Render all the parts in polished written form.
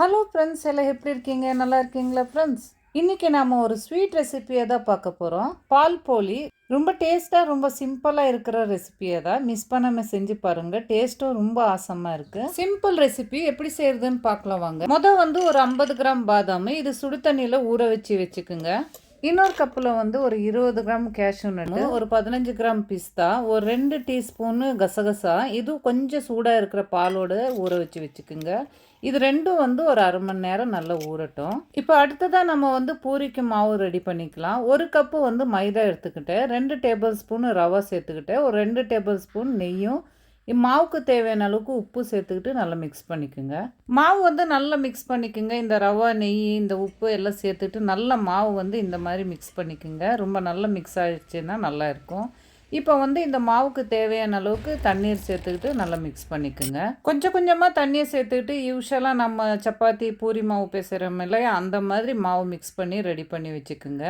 Hello friends, எல்லாம் எப்படி இருக்கீங்க? நல்லா இருக்கீங்களா ஃப்ரெண்ட்ஸ்? இன்றைக்கி நாம் ஒரு ஸ்வீட் ரெசிபியை தான் பார்க்க போகிறோம். பால் போலி ரொம்ப டேஸ்ட்டாக, ரொம்ப சிம்பிளாக இருக்கிற ரெசிபியை தான் மிஸ் பண்ணாமல் செஞ்சு பாருங்கள். டேஸ்ட்டும் ரொம்ப ஆசமாக இருக்குது. சிம்பிள் ரெசிபி எப்படி செய்கிறதுன்னு பார்க்கலாம் வாங்க. வந்து ஒரு 50 கிராம் பாதாம் இது சுடு தண்ணியில் ஊற வச்சுக்குங்க. இன்னொரு கப்பில் ஒரு 20 கிராம் கேஷ்யூ நட்டு, ஒரு 15 கிராம் பிஸ்தா, ஒரு 2 டீஸ்பூனு கசகசா, இது கொஞ்சம் சூடாக இருக்கிற பாலோட ஊற வச்சுக்குங்க. இது ரெண்டும் ஒரு அரை மணி நேரம் நல்லா ஊறட்டும். இப்போ அடுத்ததாக நம்ம பூரிக்கு மாவு ரெடி பண்ணிக்கலாம். ஒரு கப்பு மைதா எடுத்துக்கிட்டேன், 2 டேபிள் ஸ்பூன் ரவா சேர்த்துக்கிட்டேன், ஒரு 2 டேபிள் ஸ்பூன் நெய்யும், மாவுக்கு தேவையான அளவுக்கு உப்பு சேர்த்துக்கிட்டு நல்லா மிக்ஸ் பண்ணிக்கோங்க. மாவு நல்லா மிக்ஸ் பண்ணிக்கோங்க. இந்த ரவா, நெய், இந்த உப்பு எல்லாம் சேர்த்துட்டு நல்லா மாவு இந்த மாதிரி மிக்ஸ் பண்ணிக்கோங்க. ரொம்ப நல்லா மிக்ஸ் ஆகிடுச்சுன்னா நல்லா இருக்கும். இப்போ இந்த மாவுக்கு தேவையான அளவுக்கு தண்ணீர் சேர்த்துக்கிட்டு நல்லா மிக்ஸ் பண்ணிக்கோங்க. கொஞ்சம் கொஞ்சமாக தண்ணியை சேர்த்துக்கிட்டு யூஸ்வலாக நம்ம சப்பாத்தி பூரி மாவு பேசுகிறோம் இல்லையா, அந்த மாதிரி மாவு மிக்ஸ் பண்ணி ரெடி பண்ணி வச்சுக்கோங்க.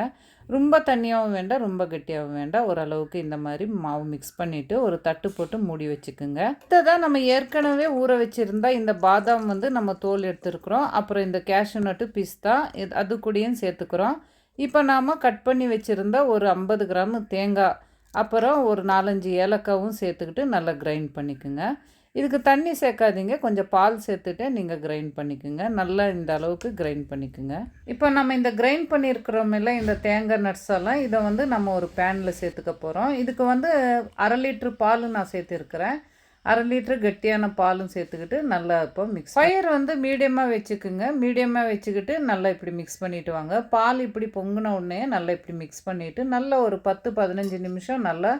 ரொம்ப தண்ணியாகவும் வேண்டாம், ரொம்ப கெட்டியாகவும் வேண்டாம். ஓரளவுக்கு இந்த மாதிரி மாவு மிக்ஸ் பண்ணிவிட்டு ஒரு தட்டு போட்டு மூடி வச்சுக்கோங்க. அடுத்ததான் நம்ம ஏற்கனவே ஊற வச்சுருந்தா இந்த பாதாம் நம்ம தோல் எடுத்துருக்குறோம். அப்புறம் இந்த கேஷ்யூ நட்டு, பிஸ்தா அது கூடயும் சேர்த்துக்கிறோம். இப்போ நாம் கட் பண்ணி வச்சுருந்தா ஒரு 50 கிராம் தேங்காய், அப்புறம் ஒரு 4-5 ஏலக்காவும் சேர்த்துக்கிட்டு நல்லா கிரைண்ட் பண்ணிக்கோங்க. இதுக்கு தண்ணி சேர்க்காதீங்க, கொஞ்சம் பால் சேர்த்துட்டு நீங்கள் கிரைண்ட் பண்ணிக்கோங்க. நல்லா இந்த அளவுக்கு கிரைண்ட் பண்ணிக்கோங்க. இப்போ நம்ம இந்த கிரைண்ட் பண்ணியிருக்கிறோமில்ல இந்த தேங்காய் நட்ஸ் எல்லாம், இதை நம்ம ஒரு பேனில் சேர்த்துக்க போகிறோம். இதுக்கு 1/2 லிட்ரு பால் நான் சேர்த்துருக்கிறேன். 1/2 லிட்ரு கெட்டியான பாலும் சேர்த்துக்கிட்டு நல்லா இப்போ மிக்ஸ். ஃபயர் மீடியமாக வச்சுக்குங்க. மீடியமாக வச்சுக்கிட்டு நல்லா இப்படி மிக்ஸ் பண்ணிவிட்டு வாங்க. பால் இப்படி பொங்கின உடனே நல்லா இப்படி மிக்ஸ் பண்ணிவிட்டு நல்லா ஒரு 10-15 நிமிஷம் நல்லா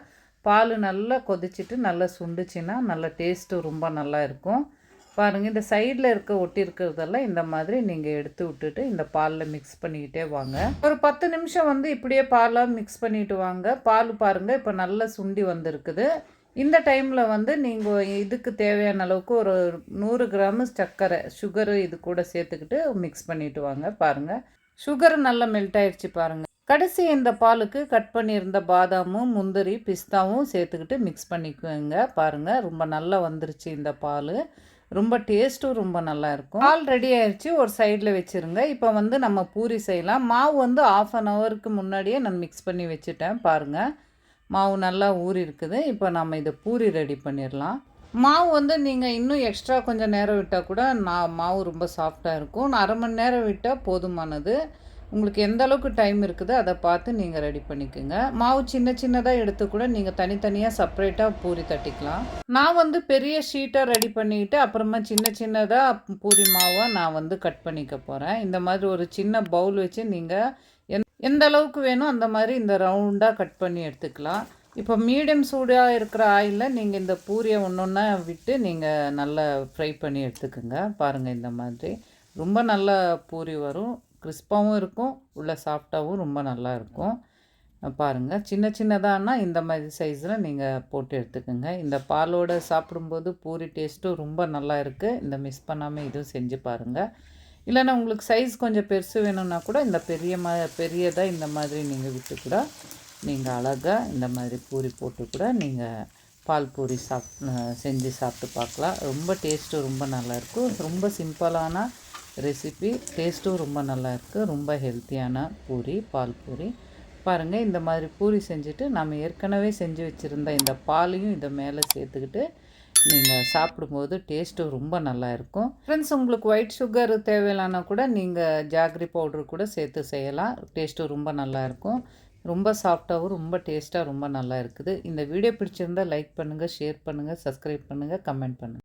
பால் நல்லா கொதிச்சுட்டு நல்லா சுண்டுச்சுன்னா நல்லா டேஸ்ட்டு ரொம்ப நல்லா இருக்கும். பாருங்கள், இந்த சைடில் ஒட்டி இருக்கிறதெல்லாம் இந்த மாதிரி நீங்கள் எடுத்து விட்டுட்டு இந்த பாலில் மிக்ஸ் பண்ணிக்கிட்டே வாங்க. ஒரு 10 நிமிஷம் இப்படியே பாலாக மிக்ஸ் பண்ணிட்டு வாங்க. பால் பாருங்கள் இப்போ நல்லா சுண்டி வந்திருக்குது. இந்த டைமில் நீங்கள் இதுக்கு தேவையான அளவுக்கு ஒரு 100 கிராம் சர்க்கரை, சுகரு இது கூட சேர்த்துக்கிட்டு மிக்ஸ் பண்ணிட்டு வாங்க. பாருங்கள், சுகரு நல்லா மெல்ட் ஆயிடுச்சு பாருங்கள். கடைசி இந்த பாலுக்கு கட் பண்ணியிருந்த பாதாமும், முந்திரி, பிஸ்தாவும் சேர்த்துக்கிட்டு மிக்ஸ் பண்ணிக்குங்க. பாருங்கள், ரொம்ப நல்லா வந்துருச்சு இந்த பால். ரொம்ப டேஸ்ட்டும் ரொம்ப நல்லா இருக்கும். பால் ரெடி ஆயிடுச்சு, ஒரு சைடில் வச்சுருங்க. இப்போ நம்ம பூரி செய்யலாம். மாவு 1/2 ஹவருக்கு முன்னாடியே நான் மிக்ஸ் பண்ணி வச்சுட்டேன். பாருங்கள், மாவு நல்லா ஊறி இருக்குது. இப்போ நம்ம இதை பூரி ரெடி பண்ணிடலாம். மாவு நீங்கள் இன்னும் எக்ஸ்ட்ரா கொஞ்சம் நேரம் விட்டால் கூட மாவு ரொம்ப சாஃப்டாக இருக்கும். அரை மணி நேரம் விட்டால் போதுமானது. உங்களுக்கு எந்த அளவுக்கு டைம் இருக்குதோ அதை பார்த்து நீங்கள் ரெடி பண்ணிக்கோங்க. மாவு சின்ன சின்னதாக எடுத்து கூட நீங்கள் தனித்தனியாக செப்பரேட்டாக பூரி தட்டிக்கலாம். நான் பெரிய ஷீட்டாக ரெடி பண்ணிக்கிட்டு அப்புறமா சின்ன சின்னதாக பூரி மாவை நான் கட் பண்ணிக்க போகிறேன். இந்த மாதிரி ஒரு சின்ன பவுல் வச்சு நீங்கள் எந்த அளவுக்கு வேணும் அந்த மாதிரி இந்த ரவுண்டாக கட் பண்ணி எடுத்துக்கலாம். இப்போ மீடியம் சூடாக இருக்கிற ஆயிலில் நீங்கள் இந்த பூரியை ஒன்றா விட்டு நீங்கள் நல்லா ஃப்ரை பண்ணி எடுத்துக்கோங்க. பாருங்கள், இந்த மாதிரி ரொம்ப நல்ல பூரி வரும். கிறிஸ்பாகவும் இருக்கும், உள்ள சாஃப்டாகவும் ரொம்ப நல்லா இருக்கும். பாருங்கள், சின்ன சின்னதானா இந்த மாதிரி சைஸில் நீங்கள் போட்டு எடுத்துக்கோங்க. இந்த பாலோடு சாப்பிடும்போது பூரி டேஸ்ட்டும் ரொம்ப நல்லா இருக்குது. இந்த மிஸ் பண்ணாமல் இதுவும் செஞ்சு பாருங்கள். இல்லைன்னா உங்களுக்கு சைஸ் கொஞ்சம் பெருசு வேணும்னா கூட இந்த பெரியதாக இந்த மாதிரி நீங்கள் விட்டு கூட நீங்கள் அழகாக இந்த மாதிரி பூரி போட்டு கூட நீங்கள் பால் பூரி செஞ்சு சாப்பிட்டு பார்க்கலாம். ரொம்ப டேஸ்ட்டும் ரொம்ப நல்லாயிருக்கும். ரொம்ப சிம்பிளான ரெசிபி, டேஸ்ட்டும் ரொம்ப நல்லா இருக்குது. ரொம்ப ஹெல்த்தியான பூரி, பால் பூரி. பாருங்கள், இந்த மாதிரி பூரி செஞ்சுட்டு நம்ம ஏற்கனவே செஞ்சு வச்சுருந்த இந்த பாலையும் இதை மேலே சேர்த்துக்கிட்டு நீங்கள் சாப்பிடும்போது டேஸ்ட்டும் ரொம்ப நல்லா இருக்கும். ஃப்ரெண்ட்ஸ், உங்களுக்கு ஒயிட் சுகர் தேவையில்லைனா கூட நீங்கள் ஜாகரி பவுட்ரு கூட சேர்த்து செய்யலாம். டேஸ்ட்டும் ரொம்ப நல்லாயிருக்கும். ரொம்ப சாஃப்டாகவும் ரொம்ப டேஸ்ட்டாக ரொம்ப நல்லா இருக்குது. இந்த வீடியோ பிடிச்சிருந்தால் லைக் பண்ணுங்கள், ஷேர் பண்ணுங்கள், சப்ஸ்கிரைப் பண்ணுங்கள், கமெண்ட் பண்ணுங்கள்.